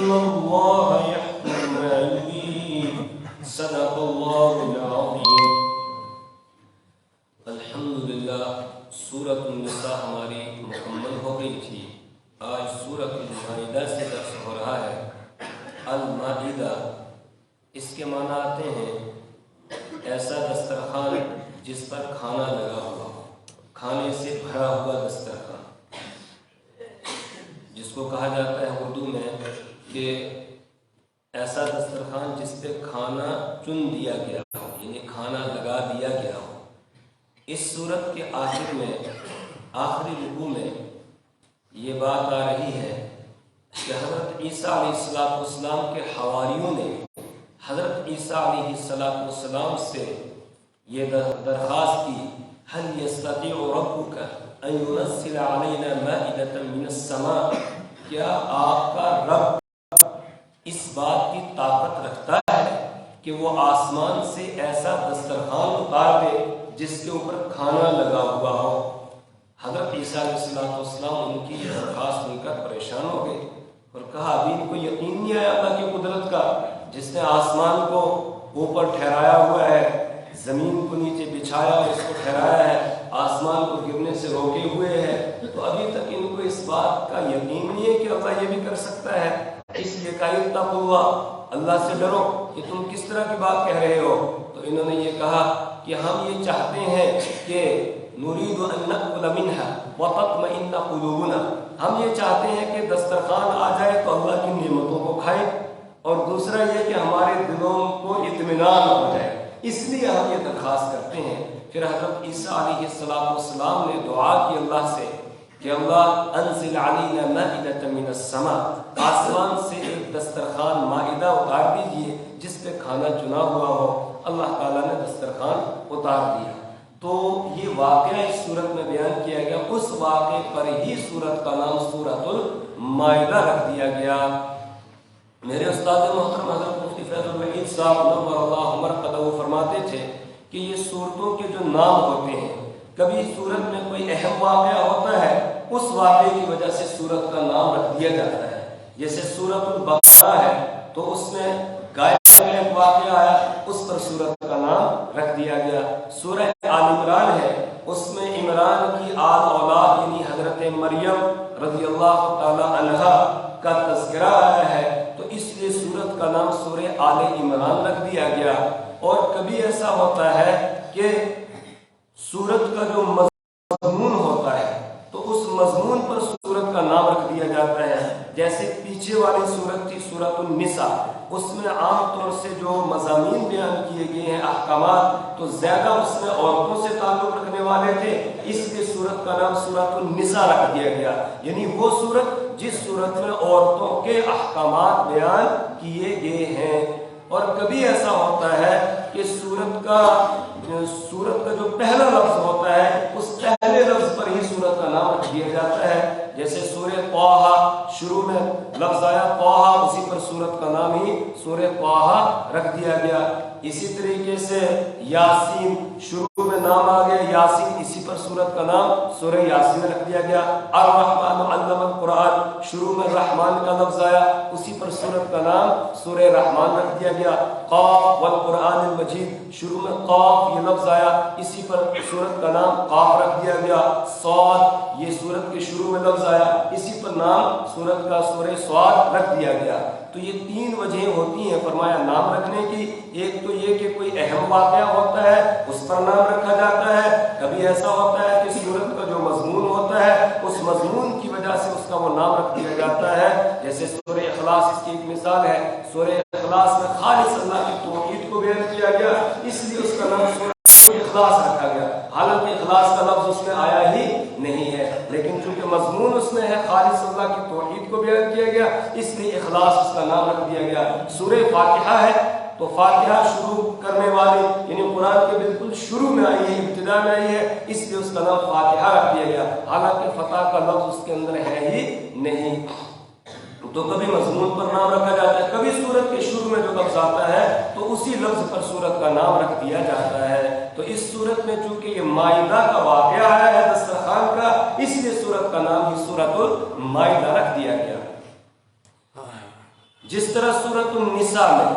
إن الله يحكم ما يريد صدق الله العظيم. الحمدللہ سورۃ النساء ہماری مکمل ہو گئی تھی. آج سورۃ المائدہ سے درس ہو رہا ہے. المائدہ اس کے معنی آتے ہیں ایسا دسترخوان جس پر کھانا لگا ہوا ہو، کھانے سے بھرا ہوا دسترخوان، جس کو کہا جاتا ہے اردو میں کہ ایسا دسترخوان جس پہ کھانا چن دیا گیا ہو، یعنی کھانا لگا دیا گیا ہو. اس سورت کے آخر میں آخری رکوع میں یہ بات آ رہی ہے کہ حضرت عیسیٰ علیہ السلام کے حواریوں نے حضرت عیسیٰ علیہ السلام سے یہ درخواست کی، هل يستطيع ربك ان ينزل علينا مائدة من السماء، کیا آپ کا رب اس بات کی طاقت رکھتا ہے کہ وہ آسمان سے ایسا دسترخوان اتار دے جس کے اوپر کھانا لگا ہوا ہو. حضرت عیسیٰ علیہ السلام ان کی یہ درخواست سن کر پریشان ہو گئے اور کہا ابھی ان کو یقین نہیں آیا اللہ کی قدرت کا، جس نے آسمان کو اوپر ٹھہرایا ہوا ہے، زمین کو نیچے بچھایا اور اس کو ٹھہرایا ہے، آسمان کو گرنے سے روکے ہوئے ہے، تو ابھی تک ان کو اس بات کا یقین نہیں ہے کہ اللہ یہ بھی کر سکتا ہے. اس لیے کہا اتقوا اللہ، اللہ سے ڈرو، کہ تم کس طرح کی بات کہہ رہے ہو. تو انہوں نے یہ کہا کہ ہم یہ چاہتے ہیں کہ نريد ان نأكل منها وتطمئن قلوبنا، ہم یہ چاہتے ہیں کہ دسترخوان آ جائے تو اللہ کی نعمتوں کو کھائیں، اور دوسرا یہ کہ ہمارے دلوں کو اطمینان ہو جائے، اس لیے ہم یہ درخواست کرتے ہیں. پھر حضرت عیسیٰ علیہ السلام نے دعا کی اللہ سے کہ اللہ انزل علینا مائدة من السماء، آسمان سے ایک دسترخوان مائدہ اتار دیجئے جس پہ کھانا چنا ہوا ہو. اللہ تعالیٰ نے دسترخوان اتار دیا. تو یہ واقعہ اس صورت میں بیان کیا گیا، اس واقعے پر ہی صورت کا نام سورۃ المائدہ رکھ دیا گیا. میرے استاد محترم حضرت مفتی فیض الوحید صاحب نور اللہ مرقدہ وہ فرماتے تھے کہ یہ صورتوں کے جو نام ہوتے ہیں، کبھی صورت میں کوئی اہم واقعہ ہوتا ہے، اس واقعے کی وجہ سے صورت کا نام رکھ دیا جاتا ہے. جیسے سورۃ البقرہ ہے تو اس میں گائے کا ایک واقعہ آیا، اس پر صورت کا نام رکھ دیا گیا. سورہ آل عمران ہے، اس میں عمران کی آل اولاد یعنی حضرت مریم رضی اللہ تعالی عنہا کا تذکرہ آیا ہے، تو اس لیے سورت کا نام سورہ آل عمران رکھ دیا گیا. اور کبھی ایسا ہوتا ہے کہ سورت کا جو مضمون ہوتا ہے تو اس مضمون پر سورت کا نام رکھ دیا جاتا ہے. جیسے پیچھے والی سورت تھی سورۃ النساء، اس میں عام طور سے جو مضامین بیان کیے گئے ہیں احکامات، تو زیادہ اس میں عورتوں سے تعلق رکھنے والے تھے، اس لیے سورت کا نام سورۃ النساء رکھ دیا گیا، یعنی وہ سورت جس سورت میں عورتوں کے احکامات بیان کیے گئے ہیں. اور کبھی ایسا ہوتا ہے کہ سورت کا جو پہلا لفظ ہوتا ہے اس پہلے لفظ پر ہی سورت کا نام رکھ دیا جاتا ہے. جیسے سورہ طٰہٰ، شروع میں لفظ آیا طٰہٰ، اسی پر سورت کا نام ہی سورہ طٰہٰ رکھ دیا گیا. اسی طریقے سے یاسین، شروع میں نام آ گیا یاسین، اسی پر سورت کا نام سورہ یاسین رکھ دیا گیا. الرحمن علم القرآن، شروع میں رحمان کا لفظ آیا، اسی پر سورت کا نام سورہ رحمان رکھ دیا گیا. قاف والقرآن المجید، شروع میں قاف یہ لفظ آیا، اسی پر سورت کا نام قاف رکھ دیا گیا. صاد، یہ سورت کے شروع میں لفظ آیا، اسی پر نام سورت کا سورہ صاد رکھ دیا گیا. تو یہ تین وجہیں ہوتی ہیں فرمایا نام رکھنے کی. ایک تو یہ کہ کوئی اہم واقعہ ہوتا ہے اس پر نام رکھا جاتا ہے. کبھی ایسا ہوتا ہے کہ سورت کا جو مضمون ہوتا ہے اس مضمون کی وجہ سے اس کا وہ نام رکھ دیا جاتا ہے. جیسے سورہ اخلاص اس کی ایک مثال ہے. سورہ اخلاص میں خالص اللہ کی توحید کو بیان کیا گیا، اس لیے اس کا نام سورہ اخلاص رکھا گیا، حالانکہ اخلاص کا لفظ اس میں آیا ہی نہیں ہے، لیکن چونکہ مضمون اس میں ہے خالص اللہ کی توحید کو بیان کیا گیا، اس لیے اخلاص اس کا نام رکھ دیا گیا. سورہ فاتحہ ہے تو فاتحہ شروع کرنے والی یعنی قرآن کے بالکل شروع میں آئی ہے، ابتدا میں آئی ہے، اس لیے اس کا نام فاتحہ رکھ دیا گیا، حالانکہ فتح کا لفظ اس کے اندر ہے ہی نہیں. تو کبھی مضمون پر نام رکھا جاتا ہے، کبھی سورت کے شروع میں جو لفظ آتا ہے تو اسی لفظ پر سورت کا نام رکھ دیا جاتا ہے. تو اس سورت میں چونکہ یہ مائدہ کا واقعہ آیا ہے دسترخوان کا، اس لیے سورت کا نام ہی سورۃ المائدہ رکھ دیا گیا. جس طرح سورۃ النساء میں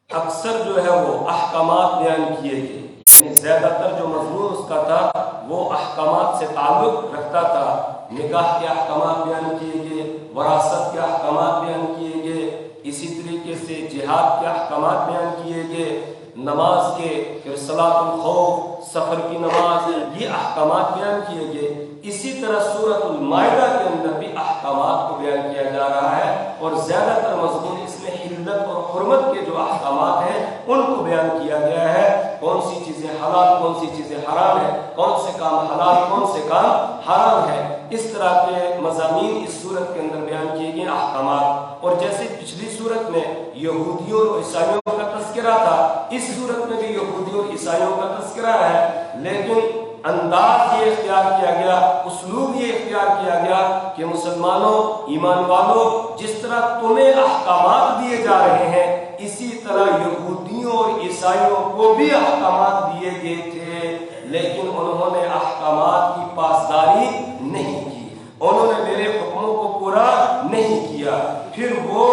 اکثر جو ہے وہ احکامات بیان کیے گئے، یعنی زیادہ تر جو مضمون اس کا تھا وہ احکامات سے تعلق رکھتا تھا، نکاح کے احکامات بیان کیے گئے، وراثت کے احکامات بیان کیے گئے، اسی طریقے سے جہاد کے احکامات بیان کیے گئے، نماز کے، پھر صلاۃ الخوف، سفر کی نماز، یہ احکامات بیان کیے گئے۔ اسی طرح سورۃ المائدہ کے اندر بھی احکامات کو بیان کیا جا رہا ہے، اور زیادہ تر مضمون اس میں حلت اور حرمت کے جو احکامات ہیں ان کو بیان کیا گیا ہے، کون سی چیزیں حلال، کون سی چیزیں حرام ہے، کون سے کام حلال، کون سے کام حرام ہے۔ اس طرح کے مضامین اس سورت کے اندر بیان کیے گئے احکامات۔ اور جیسے پچھلی سورت میں یہودیوں اور عیسائیوں کا تذکرہ تھا، اس سورت میں بھی یہودیوں اور عیسائیوں کا تذکرہ ہے، لیکن انداز یہ اختیار کیا گیا، اسلوب یہ اختیار کیا گیا کہ مسلمانوں، ایمان والوں، جس طرح تمہیں احکامات دیے جا رہے ہیں اسی طرح یہودیوں اور عیسائیوں کو بھی احکامات دیے گئے تھے، لیکن انہوں نے احکامات کی پاسداری نہیں کی، انہوں نے میرے حکموں کو پورا نہیں کیا، پھر وہ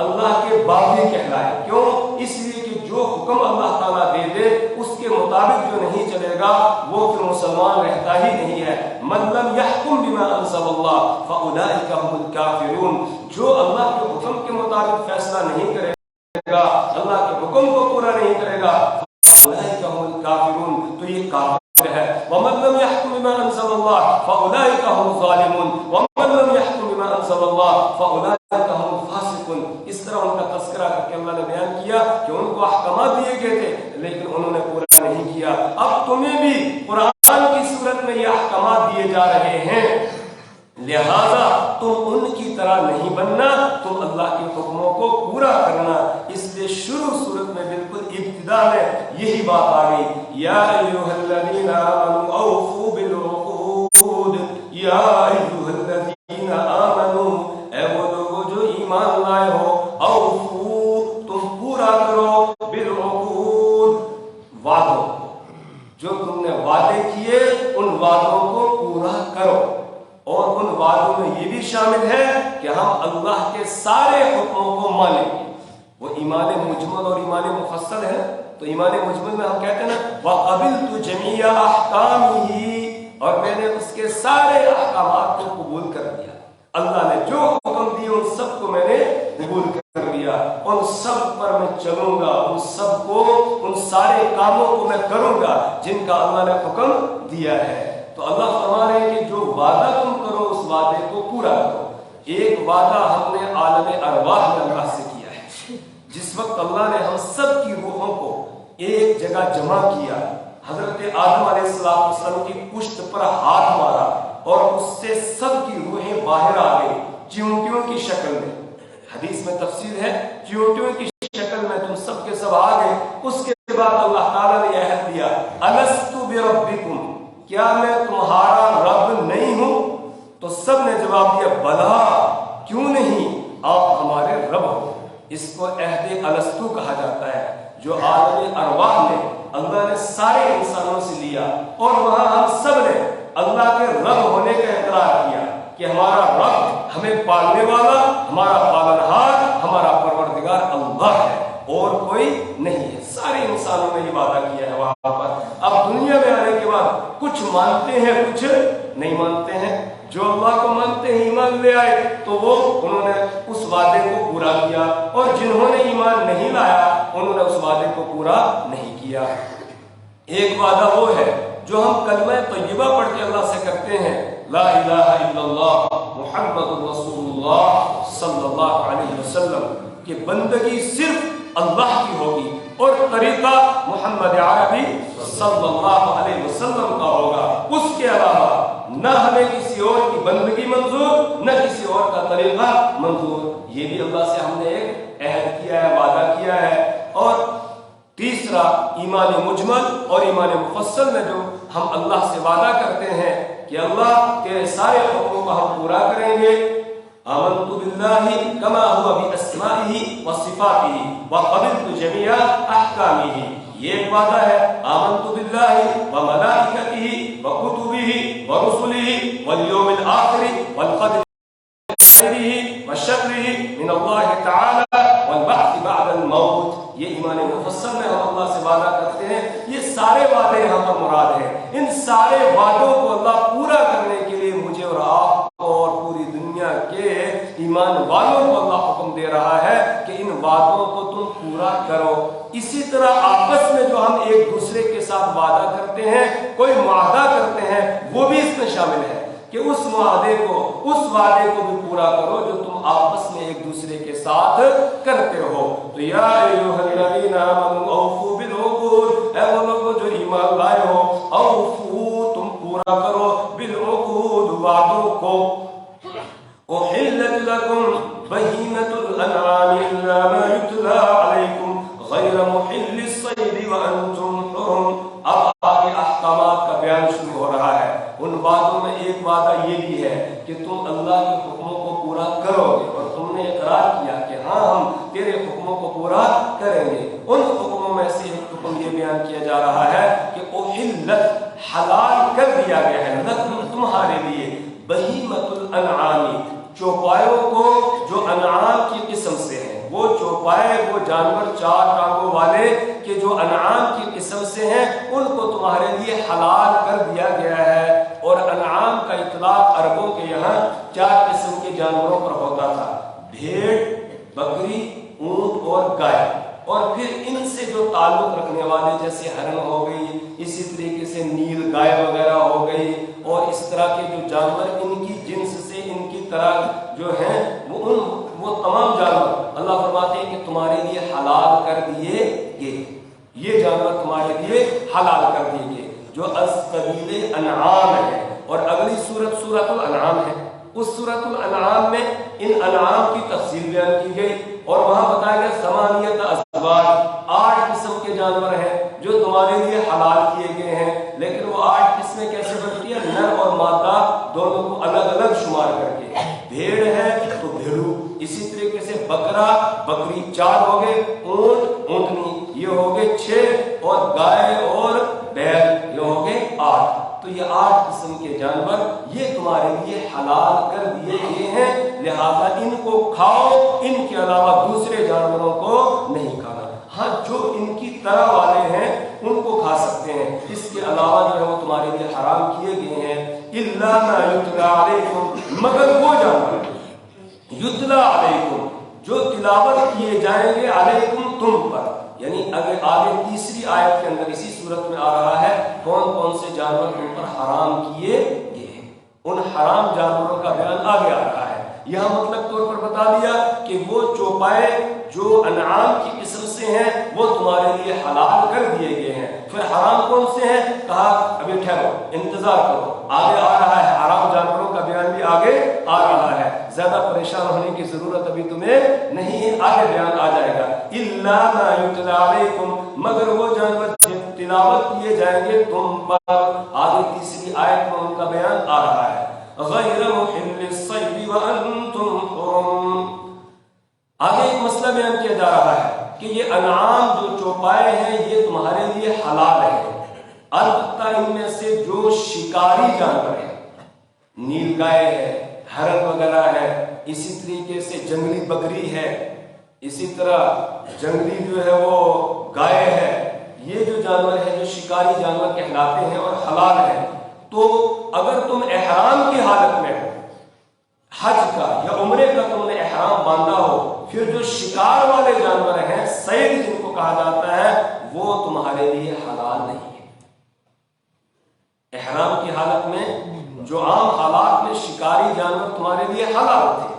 اللہ کے باغی کہلائے۔ کیوں؟ اس لیے کہ جو حکم اللہ تعالیٰ دے دے اس کے مطابق جو نہیں چلے گا وہ پھر مسلمان رہتا ہی نہیں ہے۔ من لم يحكم بما انزل الله فاولئك هم الكافرون، جو اللہ کے حکم کے مطابق فیصلہ نہیں کرے گا، اللہ کے حکم کو پورا نہیں کرے گا، فاولئك هم الكافرون، تو یہ کافر ہے۔ ومن لم يحكم بما انزل الله فاولئك هم الظالمون ومن لم يحكم بما انزل الله فاولئك هم الفاسقون۔ اس طرح ان کا تذکرہ کر کے اللہ نے بیان کیا کہ ان کو احکامات دیے گئے تھے لیکن انہوں نے پورا نہیں کیا۔ اب تمہیں بھی قرآن کی صورت میں یہ احکامات دیے جا رہے ہیں، لہذا تم ان کی طرح نہیں بننا، تم اللہ کے حکموں کو پورا کرنا۔ اس لیے شروع صورت میں بالکل ابتدا میں یہی بات آ گئی، یا ایھا الذین آمنوا اوفوا بالعقود، یا ایھا الذین آمنوا، اے وہ لوگوں جو ایمان لائے ہو، اوفوا، تم پورا کرو، بالعقود، وعدوں کو، جو تم نے وعدے کیے ان وعدوں کو پورا کرو۔ اور ان وعدوں میں یہ بھی شامل ہے کہ ہم اللہ کے سارے حکموں کو مانیں گے۔ وہ ایمان مجمل اور ایمان مفصل ہے، تو ایمان مجمل میں ہم کہتے ہیں نا وَقَبِلْتُ جَمِيعَ أَحْكَامِهِ، اور میں نے اس کے سارے احکامات کو قبول کر لیا۔ اللہ نے جو حکم دیے ان سب کو میں نے قبول کر لیا، ان سب پر میں چلوں گا، ان سب کو، ان سارے کاموں کو میں کروں گا جن کا اللہ نے حکم دیا ہے۔ تو اللہ فرما رہے ہیں کہ جو وعدہ تم کرو اس وعدے کو پورا کرو۔ ایک وعدہ ہم نے عالم ارواح میں اللہ سے کیا ہے، جس وقت اللہ نے ہم سب کی روحوں کو ایک جگہ جمع کیا، حضرت آدم علیہ السلام کی پشت پر ہاتھ مارا اور اس سے سب کی روحیں باہر آ گئی چیونٹیوں کی شکل میں۔ حدیث میں تفصیل ہے، چیونٹیوں کی شکل میں تم سب کے سب آ گئے۔ اس کے بعد اللہ تعالیٰ نے عہد دیا، الست بربکم، کیا میں تمہارا رب نہیں ہوں؟ تو سب نے جواب دیا بلا، کیوں نہیں، آپ ہمارے رب ہو۔ اس کو عہد الستو کہا جاتا ہے، جو عالم ارواح میں اللہ نے سارے انسانوں سے لیا، اور وہاں ہم سب نے اللہ کے رب ہونے کا اقرار کیا کہ ہمارا رب ہمیں پالنے والا، ہمارا پالنہار، ہمارا پروردگار اللہ ہے اور کوئی نہیں ہے۔ سارے انسانوں نے یہ وعدہ کیا ہے وہاں پر۔ اب دنیا میں آنے کے بعد کچھ مانتے ہیں کچھ نہیں مانتے ہیں، جو اللہ کو مانتے ہیں ایمان لے آئے تو وہ انہوں نے اس وعدے کو پورا کیا، اور جنہوں نے ایمان نہیں لایا انہوں نے اس وعدے کو پورا نہیں کیا۔ ایک وعدہ وہ ہے جو ہم کلمہ طیبہ پڑھ کے اللہ سے کرتے ہیں، لا الہ الا اللہ محمد رسول اللہ صلی اللہ علیہ وسلم، کہ بندگی صرف اللہ کی ہوگی اور طریقہ محمد عربی صلی اللہ علیہ وسلم کا ہوگا، اس کے علاوہ نہ ہمیں کسی اور کی بندگی منظور، نہ کسی اور کا طریقہ منظور۔ یہ بھی اللہ سے ہم نے ایک عہد کیا ہے، وعدہ کیا ہے۔ اور تیسرا ایمان مجمل اور ایمان مفصل میں جو ہم اللہ سے وعدہ کرتے ہیں کہ اللہ تیرے سارے حکموں کو ہم پورا کریں گے، آمنت باللہ کما ہوا باسمائہ وصفاتہ وقبلت جمیع احکامہ، یہ ایک وعدہ ہے۔ آمنت باللہ وملائکتہ وکتبہ ورسلہ والیوم الآخر والقدر خیرہ و شرہ من اللہ تعالی والبعث بعد الموت. یہ ایمان مفصل میں ہم اللہ سے وعدہ کرتے ہیں. یہ سارے وعدے یہاں پر مراد ہیں. ان سارے وعدوں کو اللہ پورا کرنے کے لیے مجھے اور آپ کو اور پوری دنیا کے ایمان والوں کو اللہ حکم دے رہا ہے کہ ان وعدوں کو تم پورا کرو. اسی طرح آپس میں جو ہم ایک دوسرے کے ساتھ وعدہ کرتے ہیں, کوئی معاہدہ کرتے ہیں, وہ بھی اس میں شامل ہے کہ اس معاہدے کو, اس وعدے کو بھی پورا کرو جو تم آپس میں ایک دوسرے کے ساتھ کرتے ہو. تو یا ایھا الذین آمنوا اوفوا بالعقود, اے وہ لوگ جو ایمان لائے ہو, اوفوا تم پورا کرو, بالعقود وعدوں کو. احلت لکم بہیمۃ الانعام الا ما یتلی علیکم غیر محل الصید وانتم حرم. اب آگے احکامات کا بیان شروع ہو رہا ہے. ان وعدوں میں ایک وعدہ یہ بھی ہے کہ تم اللہ کے حکموں کو پورا کرو گے, اور تم نے اقرار کیا کہ ہاں ہم تیرے حکموں کو پورا کریں گے. ان حکموں میں سے ایک حکم یہ بیان کیا جا رہا ہے کہ احلت حلال کر دیا گیا ہے لکم تمہارے لیے, بہیمۃ الانعام چوپایوں کو جو انعام کی قسم سے ہیں. وہ چوپائے, وہ جانور چار ٹانگوں والے کہ جو انعام کی قسم سے ہیں, ان کو تمہارے لیے حلال کر دیا گیا ہے. اور انعام کا اطلاق عربوں کے یہاں چار قسم کے جانوروں پر ہوتا تھا, بھیڑ, بکری, اونٹ اور گائے. اور پھر ان سے جو تعلق رکھنے والے جیسے ہرن ہو گئی, اسی طریقے سے نیل گائے وغیرہ ہو گئی, اور اس طرح کے جو جانور ان کی جنس سے, ان کی طرح جو ہیں, وہ تمام جانور اللہ فرماتے ہیں کہ تمہارے لیے حلال کر دیے گئے. یہ جانور تمہارے لیے حلال کر دیے گئے جو از قبیل انعام ہے. اور اگلی سورت سورۃ الانعام ہے. اس سورۃ الانعام میں ان انعام کی تفصیل بیان کی گئی, اور وہاں بتایا گیا ثمانیۃ ازواج, 8 قسم کے جانور ہیں جو تمہارے لیے حلال کیے گئے ہیں. لیکن وہ 8 قسمیں کیسے بنتی ہیں, نر اور مادہ دونوں کو الگ الگ شمار کر کے. بھیڑ ہے تو بھیڑو, اسی طریقے سے بکرا, بکری 4 ہو گئے, اونٹ, اونٹنی یہ ہو گئے 6, اور گائے اور بیل یہ ہو گئے 8. تو یہ 8 قسم کے جانور یہ تمہارے لیے حلال کر دیے گئے ہیں, لہذا ان کو کھاؤ, ان کے علاوہ دوسرے جانوروں کو نہیں کھانا. ہاں جو ان کی طرح والے ہیں ان کو کھا سکتے ہیں, اس کے علاوہ جو ہے وہ تمہارے لیے حرام کیے گئے ہیں. الا ما یتلی علیکم, مگر وہ جانور یتلی علیکم جو تلاوت کیے جائیں گے, علیکم تم پر. یعنی اگر آگے تیسری آیت کے اندر اسی صورت میں آ رہا ہے کون کون سے جانور تم پر حرام کیے گئے ہیں. ان حرام جانوروں کا بیان آگے آ رہا ہے. یہاں مطلق طور پر بتا دیا کہ وہ چوپائے جو انعام کی قسم سے ہیں وہ تمہارے لیے حلال کر دیے گئے ہیں. پھر حرام کون سے ہیں, کہا ابھی ٹھہرو, انتظار کرو, آگے آ رہا ہے. حرام جانوروں کا بیان بھی آگے آ رہا ہے, زیادہ پریشان ہونے کی ضرورت ابھی تمہیں نہیں ہے, آگے بیان آ جائے گا. الا ما یتلی علیکم, مگر وہ جانور تلاوت کیے جائیں گے تم پر. آگے تیسری آیت میں ان کا بیان آ رہا ہے. غیر محل الصید وانتم حرم. آگے ایک مسئلہ بیان کیا جا رہا ہے کہ یہ انعام جو چوپائے ہیں یہ تمہارے لیے حلال ہے, البتہ ان میں سے جو شکاری جانور ہیں, نیل گائے ہے, ہرن وغیرہ ہے, اسی طریقے سے جنگلی بکری ہے, اسی طرح جنگلی جو ہے وہ گائے ہے, یہ جو جانور ہیں جو شکاری جانور کہلاتے ہیں اور حلال ہیں. تو اگر تم احرام کی حالت میں ہو, حج کا یا عمرے کا تم نے احرام باندھا ہو, پھر جو شکار والے جانور ہیں, صید جن کو کہا جاتا ہے, وہ تمہارے لیے حلال نہیں ہے. احرام کی حالت میں جو عام حالات میں شکاری جانور تمہارے لیے حلال تھے,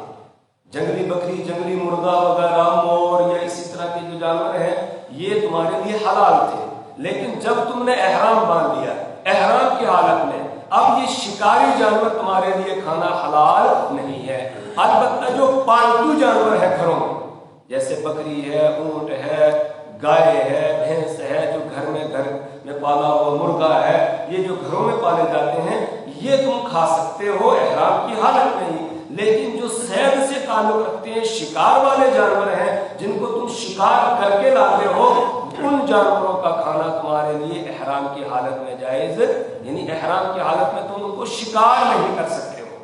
جنگلی بکری, جنگلی مرغا وغیرہ, مور یا اسی طرح کے جو جانور ہیں یہ تمہارے لیے حلال تھے. لیکن جب تم نے احرام باندھ لیا, احرام کی حالت میں اب یہ شکاری جانور تمہارے لیے کھانا حلال نہیں ہے. البتہ جو پالتو جانور ہے گھروں میں, جیسے بکری ہے, اونٹ ہے, گائے ہے, بھینس ہے, جو گھر میں پالا ہوا مرغا ہے, یہ جو گھروں میں پالے جاتے ہیں یہ تم کھا سکتے ہو احرام کی حالت میں ہی. لیکن جو صید سے تعلق رکھتے ہیں, شکار والے جانور ہیں جن کو تم شکار کر کے لاتے ہو, ان جانوروں کا کھانا تمہارے لیے احرام کی حالت میں جائز, یعنی احرام کی حالت میں تم ان کو شکار نہیں کر سکتے ہو.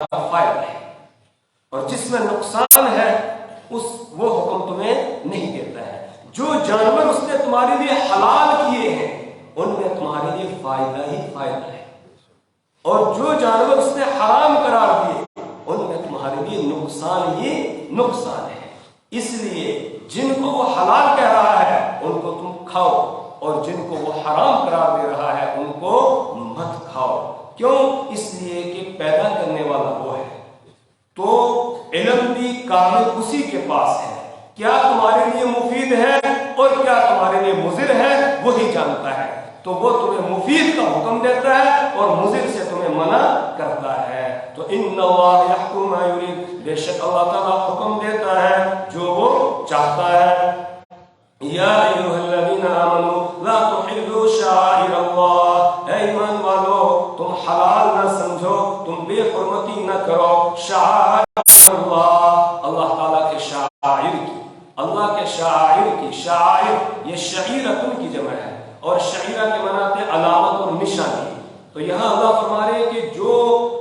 فائدہ ہے، اور جس میں نقصان ہے وہ حکم تمہیں نہیں دیتا ہے۔ جو جانور اس نے تمہارے لیے حلال کیے ہیں ان میں تمہارے لیے فائدہ ہی فائدہ ہے، اور جو جانور اس نے حرام قرار دیے ان میں تمہارے لیے نقصان ہی نقصان ہے۔ اس لیے جن کو وہ حلال کہہ رہا ہے ان کو تم کھاؤ، اور جن کو وہ حرام قرار دے رہا ہے ان کو مت کھاؤ۔ کیوں؟ اس لیے کہ پیدا کرنے والا وہ ہے، تو علم بھی کامل اسی کے پاس ہے۔ کیا تمہارے لیے مفید ہے اور کیا تمہارے لیے مضر ہے وہی جانتا ہے، تو وہ تمہیں مفید کا حکم دیتا ہے اور مضر سے تمہیں منع کرتا ہے۔ تو ان اللہ یحکم ما یرید، بے شک اللہ تعالیٰ حکم دیتا ہے جو وہ چاہتا ہے۔ یا ایھا الذین آمنوا لا تحلوا شعائر اللہ، اے ایمان والو تم حلال نہ سمجھو، تم بے حرمتی نہ کرو شعائر اللہ، اللہ تعالیٰ کے شعائر کی، اللہ کے شعائر کی۔ شعائر یہ شعیرۃ کی جمع ہے، اور شعیرہ کے معنی ہے علامت اور نشانی۔ تو یہاں اللہ فرما رہے ہیں کہ جو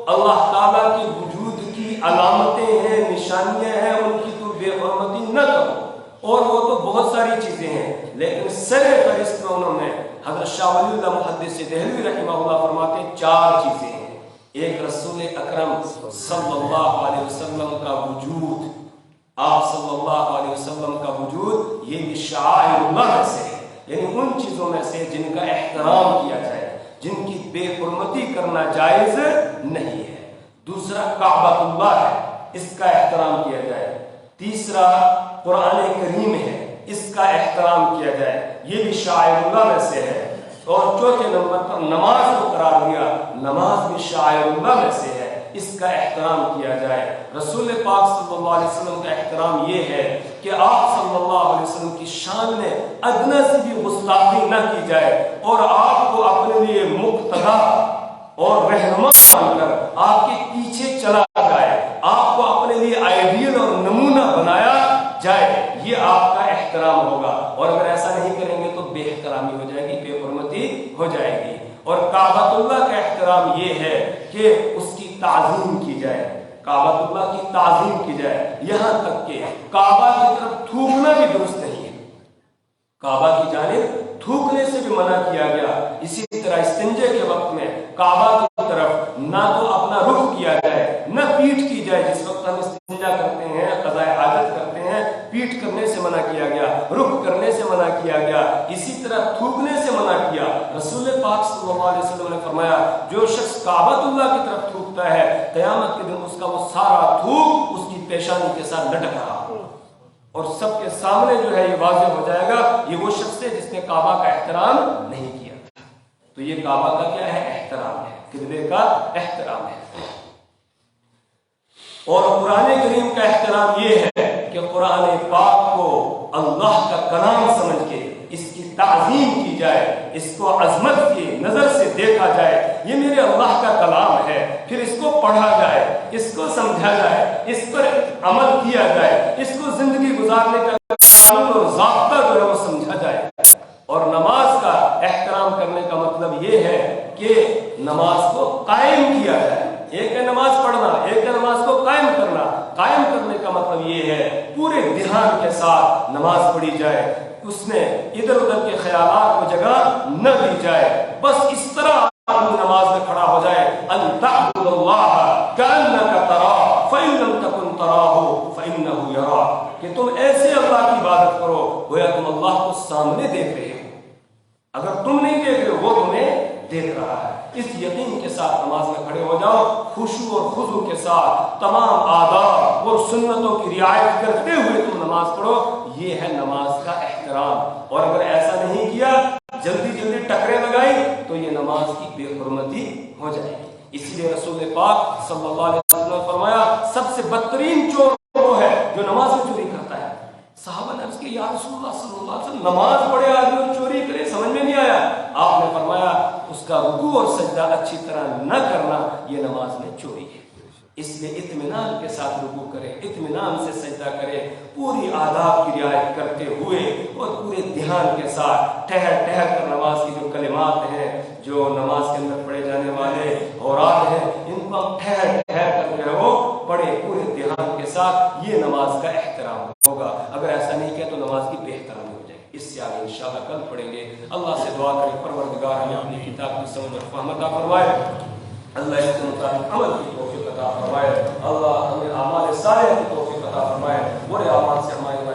اللہ تعالیٰ کے وجود کی علامتیں ہیں، نشانیاں ہیں، ان کی تو بے حرمتی نہ کرو۔ اور وہ تو بہت ساری چیزیں ہیں، لیکن سر فہرست میں انہوں نے حضرت شاہ ولی اللہ محدث دہلوی رحمہ اللہ فرماتے ہیں 4 چیزیں ہیں۔ ایک رسول اکرم صلی اللہ علیہ وسلم کا وجود، آپ صلی اللہ علیہ وسلم کا وجود، یہ بھی شعائر اللہ میں سے ہے، یعنی ان چیزوں میں سے جن کا احترام کیا جائے، جن کی بے حرمتی کرنا جائز نہیں ہے۔ دوسرا کعبۃ اللہ ہے، اس کا احترام کیا جائے۔ تیسرا قرآن کریم ہے، اس کا احترام کیا جائے، یہ بھی شعائر اللہ میں سے ہے۔ اور چوتھے نمبر پر نماز کو قرار دیا، نماز بھی شعائر اللہ میں سے ہے، اس کا احترام کیا جائے۔ رسول پاک صلی اللہ علیہ وسلم کا احترام یہ ہے کہ آپ صلی اللہ علیہ وسلم کی شان میں ادنیٰ سے بھی گستاخی نہ کی جائے، اور آپ کو اپنے لیے مقتدا اور رہنما مان کر آپ کے پیچھے چلا جائے، آپ کو اپنے لیے آئیڈیل اور نمونہ بنایا جائے، یہ آپ کا احترام ہوگا۔ اور اگر ایسا نہیں کریں گے تو بے احترامی ہو جائے گی، بے حرمتی ہو جائے گی۔ اور کعبۃ اللہ کا احترام یہ ہے کہ اس کی تعظیم کی جائے، کعبۃ اللہ کی تعظیم کی جائے، یہاں تک کہ کعبہ کی طرف تھوکنا بھی درست نہیں ہے، کعبہ کی جانب تھوکنے سے بھی منع کیا گیا۔ اسی طرح استنجے کے وقت میں کعبہ کی طرف نہ تو اپنا رخ کیا جائے، نہ پیٹھ کی جائے۔ جس وقت ہم استنجا کرتے ہیں، قضاء حاجت کرتے ہیں، پیٹھ کرنے سے منع کیا گیا، رخ کرنے سے منع کیا گیا، اسی طرح تھوکنے سے منع کیا۔ رسول پاک صلی اللہ علیہ وسلم نے فرمایا جو شخص کعبۃ اللہ کی طرف تھوکتا ہے قیامت کے دن اس کا وہ سارا تھوک اس کی پیشانی کے ساتھ لٹک رہا، اور سب کے سامنے جو ہے یہ واضح ہو جائے گا یہ وہ شخص ہے جس نے کعبہ کا احترام نہیں کیا۔ تو یہ کعبہ کا کیا ہے؟ احترام ہے، قبلے کا احترام ہے۔ اور قرآن کریم کا احترام یہ ہے کہ قرآن پاک کو اللہ کا کلام سمجھ کے اس کی تعظیم کی جائے، اس کو عظمت کی نظر سے دیکھا جائے، یہ میرے اللہ کا کلام ہے، پھر اس کو پڑھا جائے، اس کو سمجھا جائے، اس پر عمل کیا جائے، اس کو زندگی گزارنے کا قانون اور ضابطہ جو ہے وہ سمجھا جائے۔ اور نماز کا احترام کرنے کا مطلب یہ ہے کہ نماز کو قائم کیا جائے۔ ایک ہے نماز پڑھنا، ایک ہے نماز کو قائم کرنا۔ قائم کرنے کا مطلب یہ ہے پورے دھیان کے ساتھ نماز پڑھی جائے، اس میں ادھر ادھر کے خیالات کو جگہ نہ دی جائے، بس اس طرح آدمی نماز میں کھڑا ہو جائے ان تعبد اللہ کأنک تراہ فإن لم تکن تراہ فإنہ یراک، کہ تم ایسے اللہ کی عبادت کرو گویا تم اللہ کو سامنے دیکھ رہے ہو، اگر تم نہیں دیکھ رہے ہو وہ تمہیں دیکھ رہا ہے۔ اس یقین کے ساتھ نماز میں کھڑے ہو جاؤ، خشوع اور خضوع کے ساتھ تمام آداب اور سنتوں کی رعایت کرتے ہوئے تم نماز پڑھو، یہ ہے نماز کا احترام۔ اور اگر ایسا نہیں کیا، جلدی جلدی ٹکرے لگائی، تو یہ نماز کی بے حرمتی ہو جائے گی۔ اس لیے رسول پاک صلی اللہ علیہ وسلم نے فرمایا سب سے بدترین چور وہ ہے جو نماز میں چوری کرتا ہے۔ صحابہ نے عرض کیا یا رسول اللہ صلی اللہ علیہ وسلم نماز پڑھے آدمی اور چوری کرے، سمجھ میں نہیں آیا۔ آپ نے فرمایا اس کا رکوع اور سجدہ اچھی طرح نہ کرنا یہ نماز میں چوری ہے، اس لیے اطمینان کے ساتھ رکوع کرے، اطمینان سے سجدہ کرے، پوری آداب کی رعایت کرتے ہوئے اور پورے دھیان کے ساتھ ٹھہر ٹھہر کر نماز کی جو کلمات ہیں، جو نماز کے اندر پڑھے جانے والے اوراد ہیں، ان کو ہم ٹھہر ٹھہر کر جو ہے ساتھ یہ نماز کا احترام ہوگا. اگر ایسا نہیں کیا تو نماز کی بے احترامی ہو جائے گی. اس سے آگے انشاءاللہ کل پڑھیں گے. اللہ سے دعا کریں پروردگار ہمیں اپنی کتاب کی سمجھ اور فہم عطا فرمائے. اللہ اس کے مطابق عمل کی توفیق عطا فرمائے. اللہ ہمیں اعمال صالحہ کی توفیق عطا فرمائے. برے اعمال سے ہمارے